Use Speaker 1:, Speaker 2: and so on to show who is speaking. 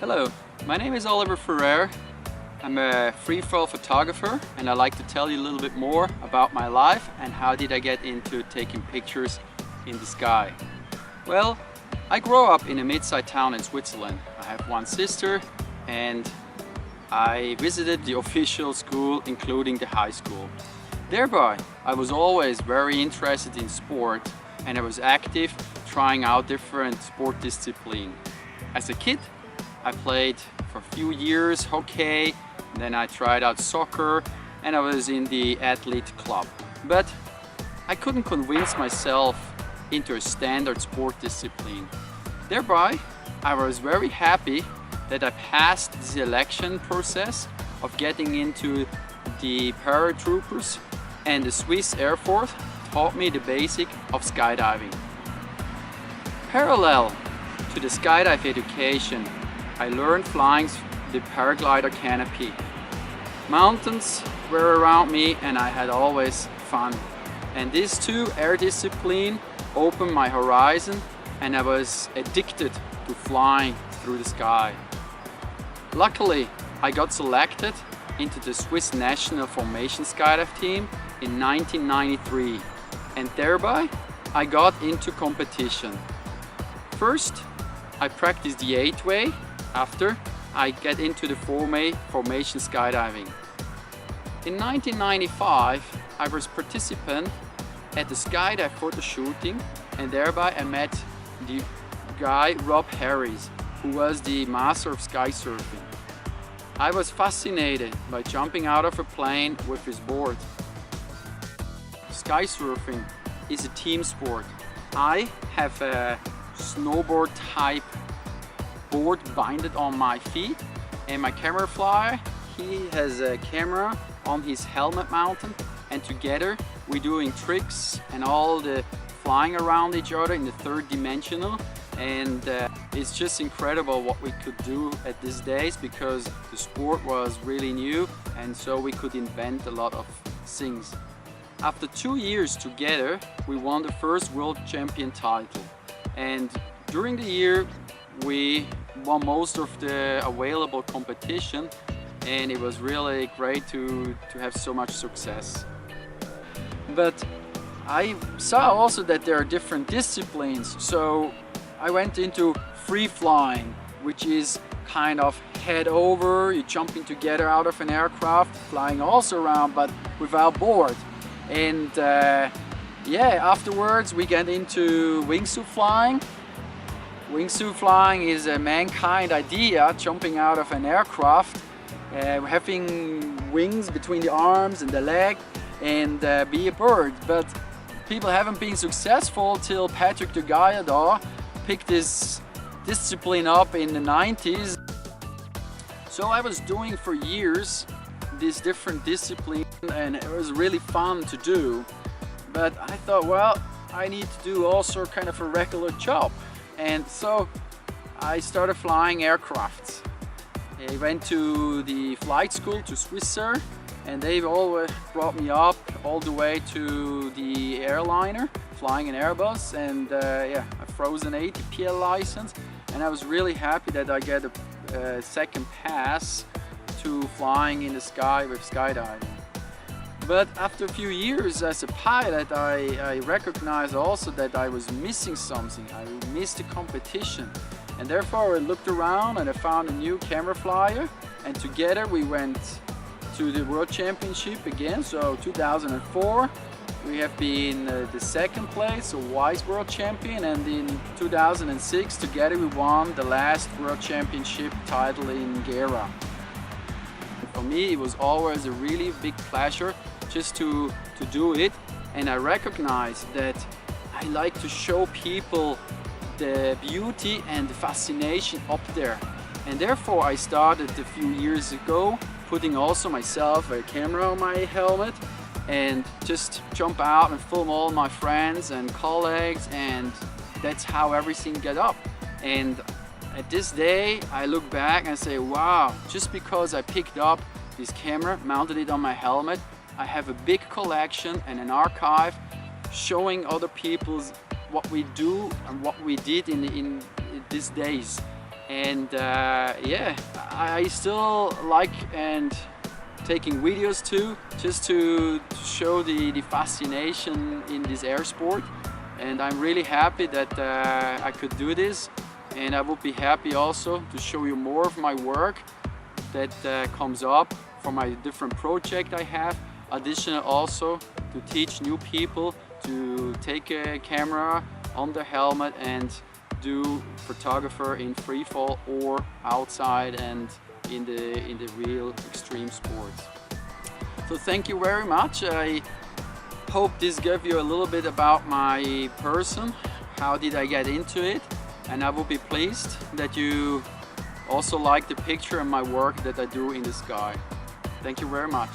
Speaker 1: Hello, my name is Oliver Ferrer. I'm a free-fall photographer and I'd like to tell you a little bit more about my life and how did I get into taking pictures in the sky. Well, I grew up in a mid-sized town in Switzerland. I have one sister and I visited the official school, including the high school. Thereby, I was always very interested in sport and I was active trying out different sport disciplines. As a kid, I played for a few years hockey, then I tried out soccer and I was in the athlete club. But I couldn't convince myself into a standard sport discipline. Thereby, I was very happy that I passed the selection process of getting into the paratroopers, and the Swiss Air Force taught me the basic of skydiving. Parallel to the skydive education, I learned flying the paraglider canopy. Mountains were around me and I had always fun. And these two air disciplines opened my horizon and I was addicted to flying through the sky. Luckily, I got selected into the Swiss National Formation Skydive team in 1993 and thereby I got into competition. First, I practiced the 8-way. After, I get into the formation skydiving. In 1995, I was participant at the skydive photo shooting and thereby I met the guy Rob Harris, who was the master of sky surfing. I was fascinated by jumping out of a plane with his board. Sky surfing is a team sport. I have a snowboard type board binded on my feet and my camera flyer, he has a camera on his helmet mounted and together we're doing tricks and all the flying around each other in the third dimensional, and it's just incredible what we could do at these days because the sport was really new and so we could invent a lot of things. After 2 years together we won the first world champion title, and during the year we won most of the available competition and it was really great to have so much success. But I saw also that there are different disciplines, so I went into free flying, which is kind of head over, you're jumping together out of an aircraft, flying also around but without board. And yeah, afterwards we get into wingsuit flying. Wingsuit flying is a mankind idea, jumping out of an aircraft, having wings between the arms and the leg and be a bird. But people haven't been successful till Patrick the Gallador picked this discipline up in the 90s. So I was doing for years this different discipline and it was really fun to do. But I thought, well, I need to do also kind of a regular job. And so I started flying aircrafts. I went to the flight school to Swissair and they've always brought me up all the way to the airliner, flying an Airbus, and yeah, I froze an ATPL license and I was really happy that I get a second pass to flying in the sky with skydiving. But after a few years as a pilot, I recognized also that I was missing something. I missed the competition. And therefore I looked around and I found a new camera flyer. And together we went to the World Championship again. So 2004, we have been the second place, so Vice World Champion. And in 2006, together we won the last World Championship title in Gera. For me, it was always a really big pleasure just to do it, and I recognize that I like to show people the beauty and the fascination up there, and therefore I started a few years ago putting also myself a camera on my helmet and just jump out and film all my friends and colleagues, and that's how everything got up. And at this day I look back and say, wow, just because I picked up this camera, mounted it on my helmet, I have a big collection and an archive showing other people what we do and what we did in these days. And yeah, I still like and taking videos too, just to show the fascination in this air sport. And I'm really happy that I could do this, and I would be happy also to show you more of my work that comes up for my different project I have. Additional also to teach new people to take a camera on the helmet and do photographer in free fall or outside and in the real extreme sports. So thank you very much. I hope this gave you a little bit about my person, how did I get into it, and I will be pleased that you also like the picture and my work that I do in the sky. Thank you very much.